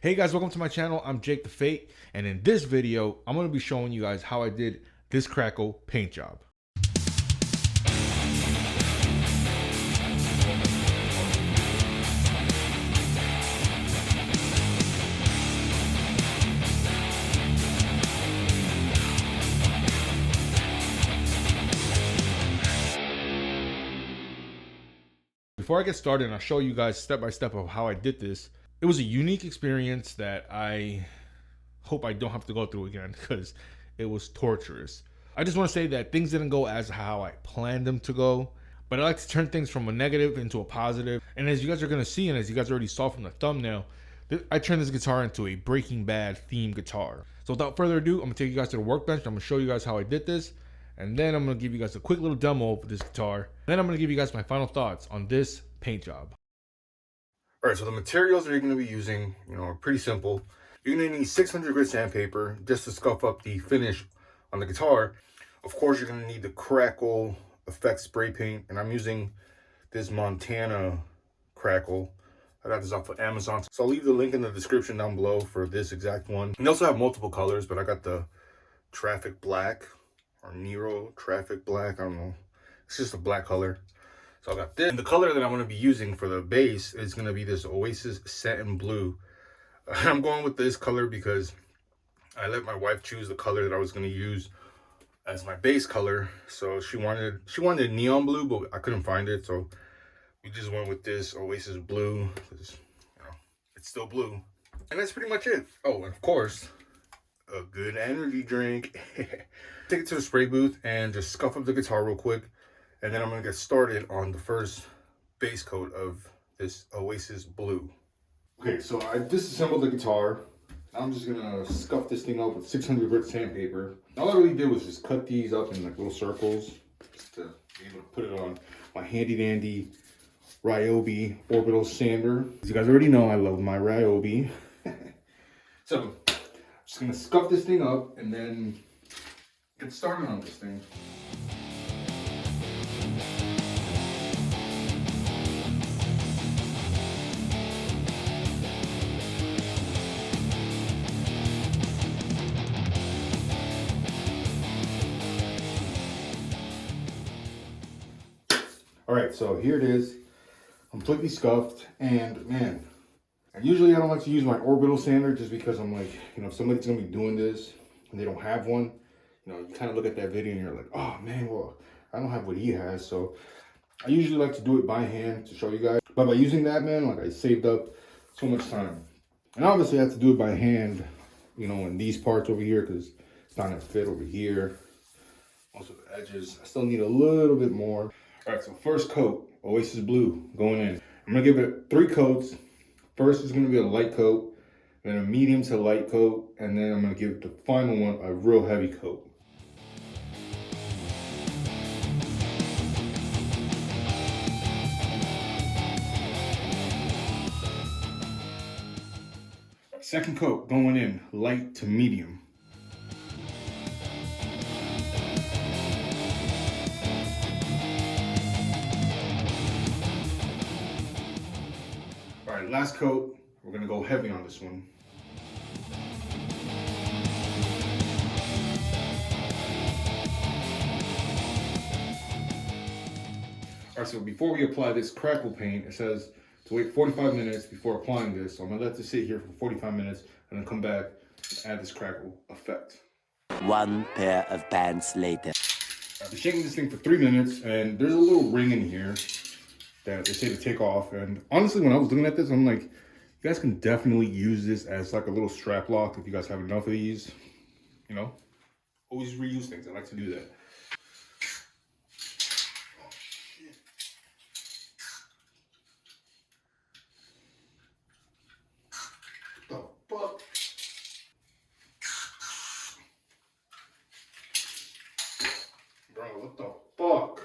Hey guys, welcome to my channel. I'm Jake the Fate, and in this video, I'm going to be showing you guys how I did this Crackle paint job. Before I get started and I'll show you guys step by step of how I did this, it was a unique experience that I hope I don't have to go through again because it was torturous. I just want to say that things didn't go as how I planned them to go, but I like to turn things from a negative into a positive. And as you guys are going to see, and as you guys already saw from the thumbnail, I turned this guitar into a Breaking Bad themed guitar. So without further ado, I'm going to take you guys to the workbench. I'm going to show you guys how I did this. And then I'm going to give you guys a quick little demo of this guitar. Then I'm going to give you guys my final thoughts on this paint job. All right, so the materials that you're going to be using, are pretty simple. You're going to need 600 grit sandpaper just to scuff up the finish on the guitar. Of course, you're going to need the Crackle effect spray paint, and I'm using this Montana Crackle. I got this off of Amazon, so I'll leave the link in the description down below for this exact one. And they also have multiple colors, but I got the Traffic Black or Nero Traffic Black. I don't know. It's just a black color. So I got this. And the color that I'm going to be using for the base is going to be this Oasis Satin Blue. I'm going with this color because I let my wife choose the color that I was going to use as my base color. So she wanted neon blue, but I couldn't find it. So we just went with this Oasis Blue because, it's still blue. And that's pretty much it. Oh, and of course, a good energy drink. Take it to the spray booth and just scuff up the guitar real quick. And then I'm going to get started on the first base coat of this Oasis Blue. Okay, so I disassembled the guitar. I'm just going to scuff this thing up with 600 grit sandpaper. All I really did was just cut these up in like little circles just to be able to put it on my handy dandy Ryobi orbital sander. As you guys already know, I love my Ryobi. So I'm just going to scuff this thing up and then get started on this thing. All right, so here it is, completely scuffed, and man, and usually I don't like to use my orbital sander just because I'm like, if somebody's gonna be doing this and they don't have one, you kind of look at that video and you're like, oh man, well, I don't have what he has. So I usually like to do it by hand to show you guys. But by using that, man, like I saved up so much time. And obviously I have to do it by hand, in these parts over here because it's not gonna fit over here. Also the edges, I still need a little bit more. All right, so first coat, Oasis Blue, going in. I'm gonna give it 3 coats. First is gonna be a light coat, then a medium to light coat, and then I'm gonna give the final one a real heavy coat. Second coat, going in, light to medium. All right, last coat, we're gonna go heavy on this one. All right, so before we apply this Crackle paint, it says to wait 45 minutes before applying this. So I'm gonna let this sit here for 45 minutes and then come back and add this Crackle effect. One pair of pants later. I've been shaking this thing for 3 minutes, and there's a little ring in here that they say to take off. And honestly, when I was looking at this, I'm like, you guys can definitely use this as like a little strap lock if you guys have enough of these. Always reuse things. I like to do that. The fuck? Bro, what the fuck?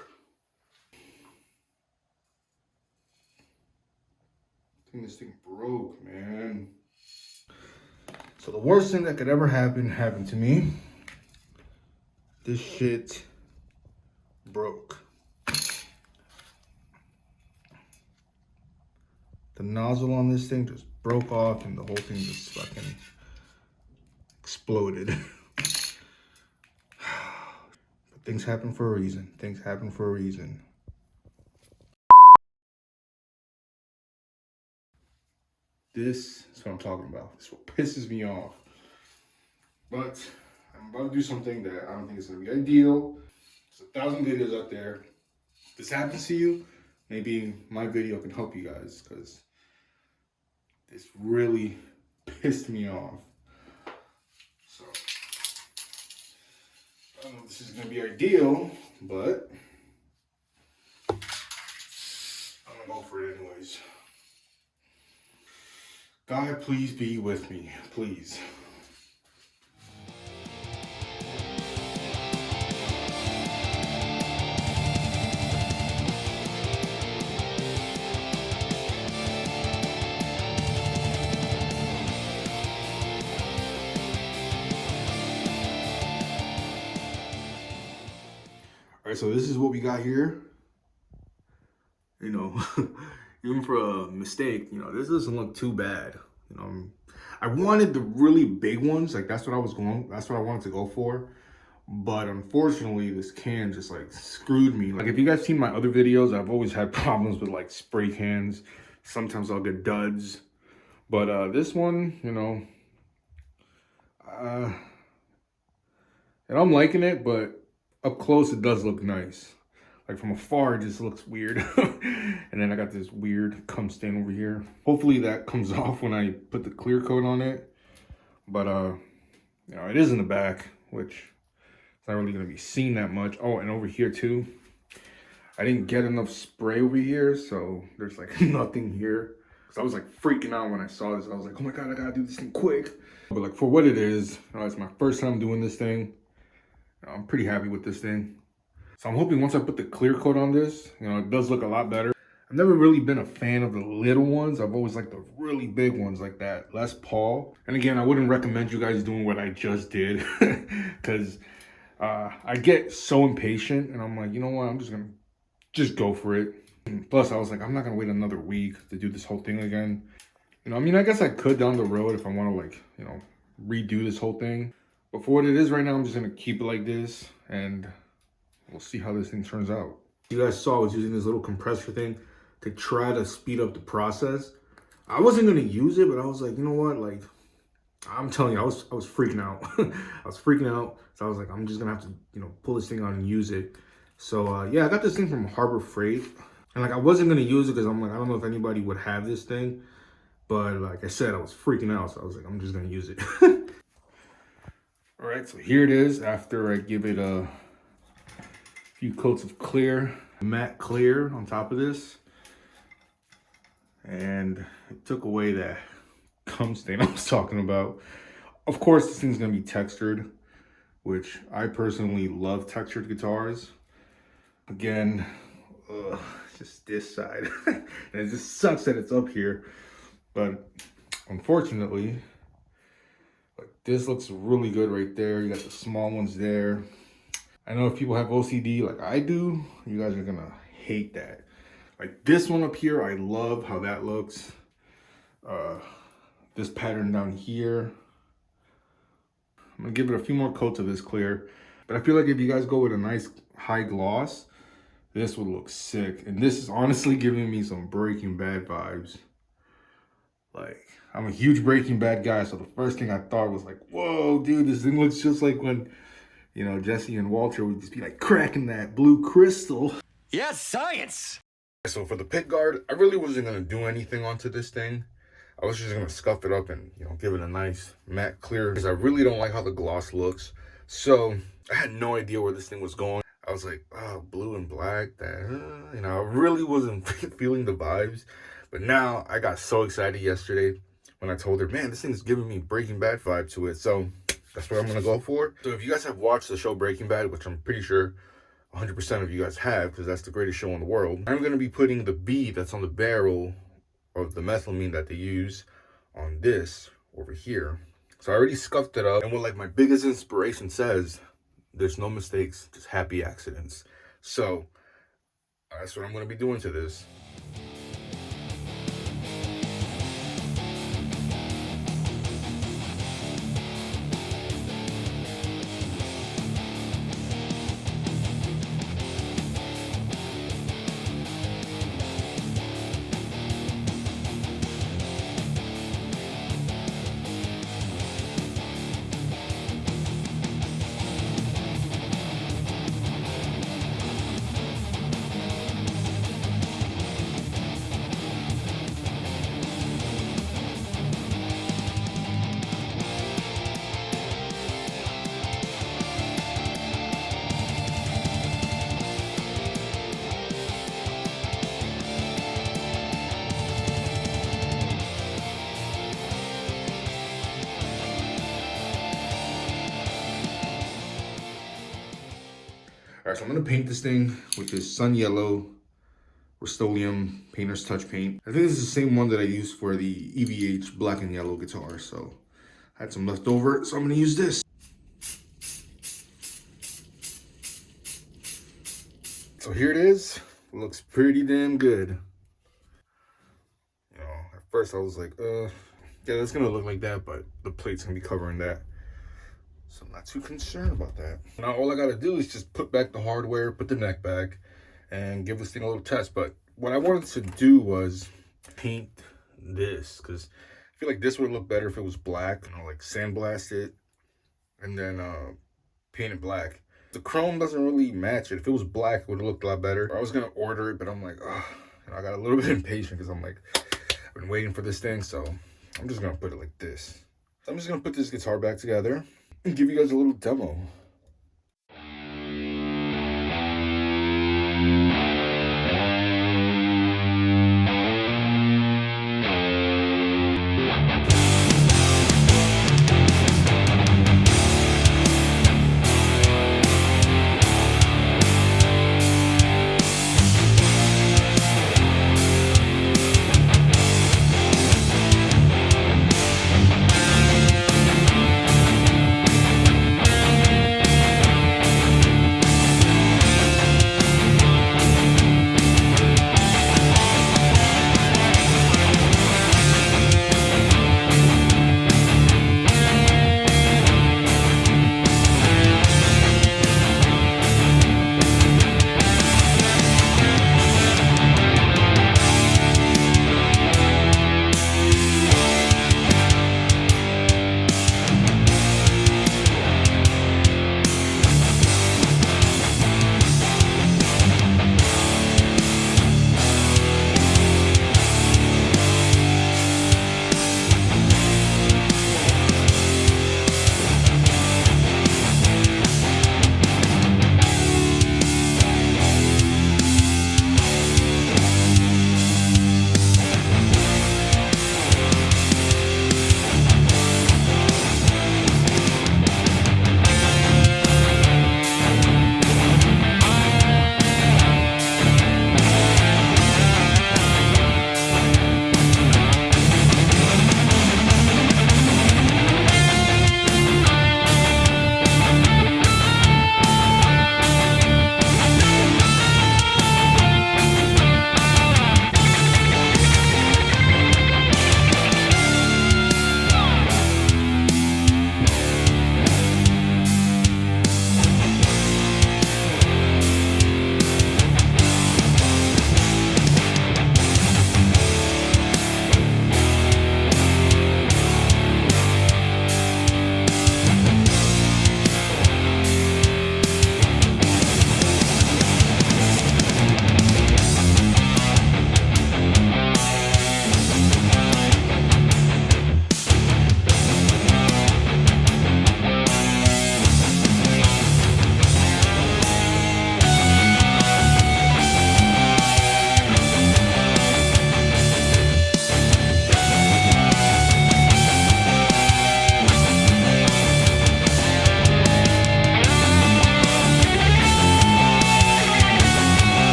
I think this thing broke, man. So the worst thing that could ever happen happened to me. This shit broke. The nozzle on this thing just broke off and the whole thing just fucking exploded. But things happen for a reason. Things happen for a reason. This is what I'm talking about. This is what pisses me off. But I'm about to do something that I don't think is going to be ideal. There's 1,000 videos out there. If this happens to you, maybe my video can help you guys, because this really pissed me off. So, I don't know if this is going to be ideal, but I'm going to go for it anyways. God, please be with me, please. All right, so this is what we got here. You know, even for a mistake, you know, this doesn't look too bad. You know, I wanted the really big ones, like that's what I wanted to go for. But unfortunately, this can just like screwed me. Like if you guys seen my other videos, I've always had problems with like spray cans. Sometimes I'll get duds. But this one, you know, and I'm liking it, but up close it does look nice. Like from afar, it just looks weird. And then I got this weird cum stain over here. Hopefully that comes off when I put the clear coat on it. But you know, it is in the back, which it's not really gonna be seen that much. Oh, and over here too, I didn't get enough spray over here, so there's like nothing here. Cause I was like freaking out when I saw this. I was like, oh my God, I gotta do this thing quick. But like for what it is, you know, it's my first time doing this thing. You know, I'm pretty happy with this thing. So I'm hoping once I put the clear coat on this, you know, it does look a lot better. I've never really been a fan of the little ones. I've always liked the really big ones like that Les Paul. And again, I wouldn't recommend you guys doing what I just did because I get so impatient and I'm like, you know what, I'm just gonna go for it. And plus, I was like, I'm not gonna wait another week to do this whole thing again. You know, I mean, I guess I could down the road if I want to like, you know, redo this whole thing. But for what it is right now, I'm just gonna keep it like this and we'll see how this thing turns out. You guys saw I was using this little compressor thing to try to speed up the process. I wasn't gonna use it, but I was like, you know what? Like, I'm telling you, I was freaking out. I was freaking out. So I was like, I'm just gonna have to, you know, pull this thing on and use it. So yeah, I got this thing from Harbor Freight. And like, I wasn't gonna use it because I'm like, I don't know if anybody would have this thing. But like I said, I was freaking out. So I was like, I'm just gonna use it. All right, so here it is after I give it a few coats of clear, matte clear on top of this. And it took away that cum stain I was talking about. Of course, this thing's gonna be textured, which I personally love textured guitars. Again, just this side. And it just sucks that it's up here. But unfortunately, like this looks really good right there. You got the small ones there. I know if people have OCD like I do, you guys are gonna hate that. Like this one up here, I love how that looks. This pattern down here. I'm gonna give it a few more coats of this clear. But I feel like if you guys go with a nice high gloss, this would look sick. And this is honestly giving me some Breaking Bad vibes. Like, I'm a huge Breaking Bad guy, so the first thing I thought was like, whoa, dude, this thing looks just like when, you know, Jesse and Walter would just be like cracking that blue crystal. Yes, science! So for the pick guard, I really wasn't going to do anything onto this thing. I was just going to scuff it up and, you know, give it a nice matte clear because I really don't like how the gloss looks. So I had no idea where this thing was going. I was like, oh, blue and black, that, you know, I really wasn't feeling the vibes. But now I got so excited yesterday when I told her, man, this thing's giving me Breaking Bad vibe to it. So that's what I'm going to go for. So if you guys have watched the show Breaking Bad, which I'm pretty sure 100% of you guys have, because that's the greatest show in the world, I'm going to be putting the bead that's on the barrel of the methylamine that they use on this over here. So I already scuffed it up. And what like my biggest inspiration says, there's no mistakes, just happy accidents. So that's what I'm going to be doing to this. Alright, so I'm gonna paint this thing with this Sun Yellow Rust-Oleum Painter's Touch paint. I think this is the same one that I used for the EVH black and yellow guitar, so I had some left over, so I'm gonna use this. So here it is. Looks pretty damn good. You know, at first I was like, yeah, it's gonna look like that, but the plate's gonna be covering that. So I'm not too concerned about that. Now all I gotta do is just put back the hardware, put the neck back, and give this thing a little test. But what I wanted to do was paint this, because I feel like this would look better if it was black. You know, like sandblast it and then paint it black. The chrome doesn't really match it. If it was black, it would have looked a lot better. I was gonna order it, but I'm like, oh, I got a little bit impatient because I'm like, I've been waiting for this thing, so I'm just gonna put it like this. So I'm just gonna put this guitar back together and give you guys a little demo.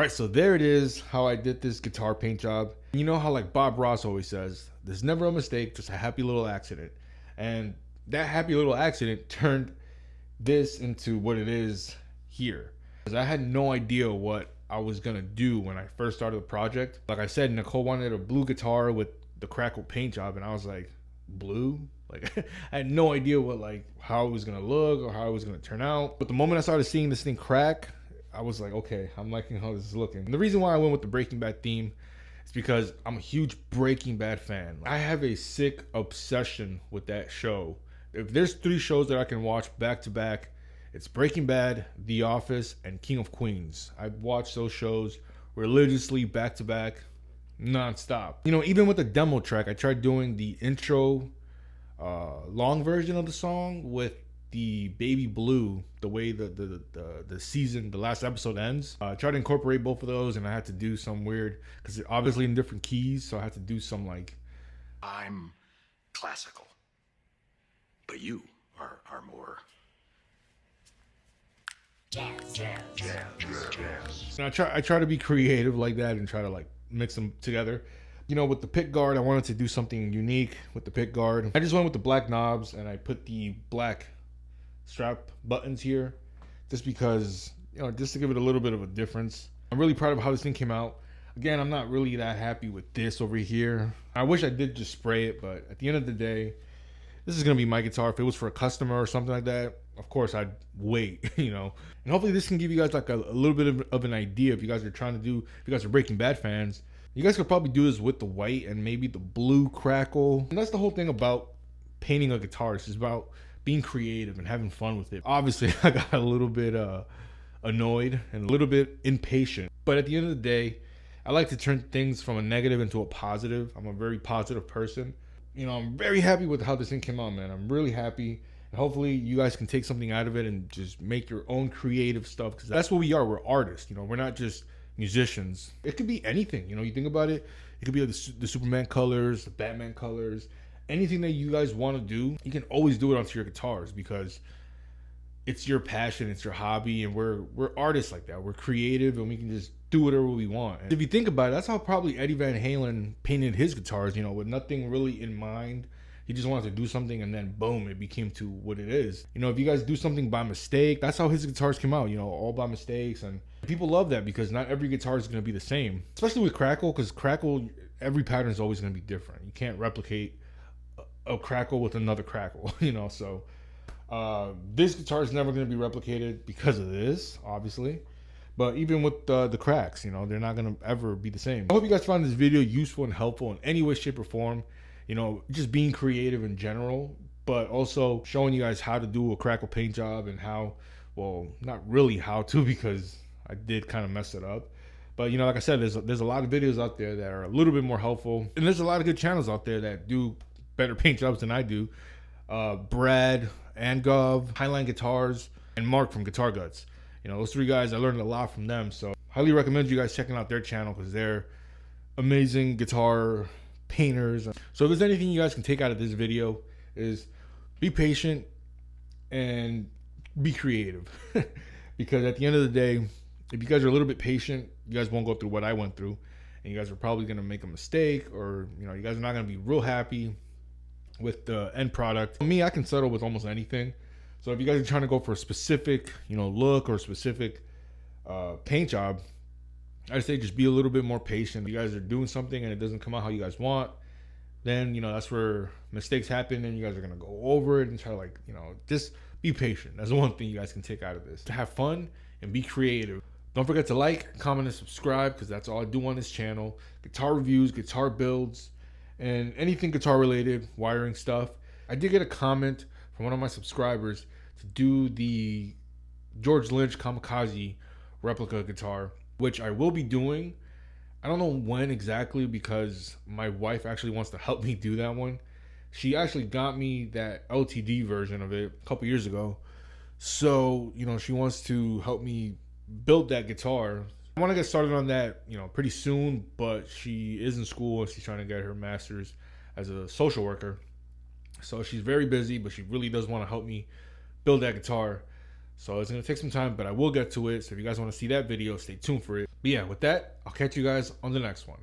right, so there it is, how I did this guitar paint job. You know how like Bob Ross always says, there's never a mistake, just a happy little accident. And that happy little accident turned this into what it is here. Because I had no idea what I was gonna do when I first started the project. Like I said, Nicole wanted a blue guitar with the Crackle paint job, and I was like, blue? Like I had no idea what, like, how it was gonna look or how it was gonna turn out. But the moment I started seeing this thing crack, I was like, okay, I'm liking how this is looking. And the reason why I went with the Breaking Bad theme is because I'm a huge Breaking Bad fan. I have a sick obsession with that show. If there's 3 shows that I can watch back to back, it's Breaking Bad, The Office, and King of Queens. I watch those shows religiously back to back, nonstop. You know, even with the demo track, I tried doing the intro long version of the song with the baby blue, the way the season, the last episode ends. I tried to incorporate both of those, and I had to do some weird, because they're obviously in different keys, so I had to do some like... I'm classical, but you are more jazz. And I try to be creative like that and try to like mix them together. You know, with the pick guard, I wanted to do something unique with the pick guard. I just went with the black knobs, and I put the black strap buttons here just because, you know, just to give it a little bit of a difference. I'm really proud of how this thing came out. Again, I'm not really that happy with this over here. I wish I did just spray it, but at the end of the day, this is going to be my guitar. If it was for a customer or something like that, of course I'd wait, you know. And hopefully this can give you guys like a little bit of an idea if you guys are trying to do, if you guys are Breaking Bad fans. You guys could probably do this with the white and maybe the blue Crackle. And that's the whole thing about painting a guitar. It's just about being creative and having fun with it. Obviously, I got a little bit annoyed and a little bit impatient. But at the end of the day, I like to turn things from a negative into a positive. I'm a very positive person. You know, I'm very happy with how this thing came out, man. I'm really happy. And hopefully you guys can take something out of it and just make your own creative stuff. Because that's what we are. We're artists. You know, we're not just musicians. It could be anything. You know, you think about it, it could be the Superman colors, the Batman colors, anything that you guys want to do. You can always do it onto your guitars because it's your passion, it's your hobby, and we're artists like that. We're creative, and we can just do whatever we want. And if you think about it, that's how probably Eddie Van Halen painted his guitars, you know, with nothing really in mind. He just wanted to do something, and then boom, it became to what it is. You know, if you guys do something by mistake, that's how his guitars came out, you know, all by mistakes. And people love that because not every guitar is going to be the same, especially with Crackle, because Crackle, every pattern is always going to be different. You can't replicate a Crackle with another Crackle, you know. So this guitar is never going to be replicated because of this, obviously. But even with the cracks, you know, they're not going to ever be the same. I hope you guys found this video useful and helpful in any way, shape, or form. You know, just being creative in general, but also showing you guys how to do a Crackle paint job and how, well, not really how to, because I did kind of mess it up. But, you know, like I said, there's a lot of videos out there that are a little bit more helpful. And there's a lot of good channels out there that do better paint jobs than I do. Brad, Angov, Highline Guitars, and Mark from Guitar Guts. You know, those 3 guys, I learned a lot from them. So highly recommend you guys checking out their channel because they're amazing guitar painters. So if there's anything you guys can take out of this video, is be patient and be creative. Because at the end of the day, if you guys are a little bit patient, you guys won't go through what I went through, and you guys are probably going to make a mistake, or, you know, you guys are not going to be real happy with the end product. For me, I can settle with almost anything. So if you guys are trying to go for a specific, you know, look or a specific paint job, I'd say just be a little bit more patient. If you guys are doing something and it doesn't come out how you guys want, then, you know, that's where mistakes happen, and you guys are going to go over it and try to, like, you know, just be patient. That's the one thing you guys can take out of this. To have fun and be creative. Don't forget to like, comment, and subscribe, because that's all I do on this channel. Guitar reviews, guitar builds, and anything guitar related, wiring stuff. I did get a comment from one of my subscribers to do the George Lynch Kamikaze replica guitar, which I will be doing. I don't know when exactly, because my wife actually wants to help me do that one. She actually got me that LTD version of it a couple years ago. So, you know, she wants to help me build that guitar. I want to get started on that, you know, pretty soon, but she is in school and she's trying to get her master's as a social worker. So she's very busy, but she really does want to help me build that guitar. So it's going to take some time, but I will get to it. So if you guys want to see that video, stay tuned for it. But yeah, with that, I'll catch you guys on the next one.